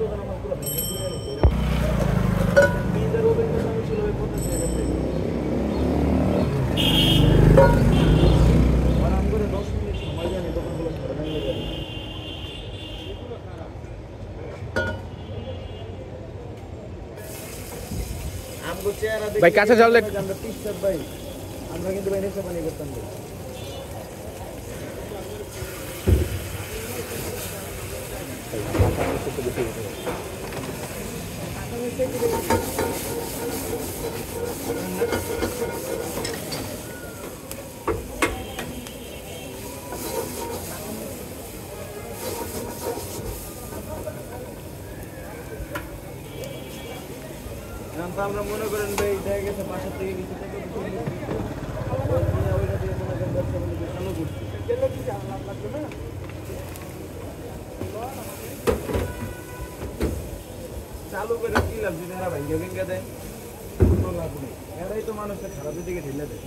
দোকান আমার পুরো ভেঙে চুরে গেছে পিজার ওভেন তো আমি ছিল 50 টাকা থেকে আরাম করে 10 মিনিট সময় দিয়ে আমি দোকানগুলো ধরে নিয়ে যাই আমগো চেহারা দেখে ভাই কাছে যাও আমরা টিশার্ট ভাই আমরা কিন্তু ভাই নেশা পানি করতাম না আমরা মনে করেন ভাই দেখা গেছে বাসা থেকে কিছু টাকা ওইটা দিয়ে মনে করেন ব্যবসা বাণিজ্য চালু করছি চালু করে কি লাভ যদি না ভাঙ্গে ভেঙ্গে দেয় কোনো লাভ নেই এরাই তো মানুষের খারাপের দিকে ঢেলে দেয়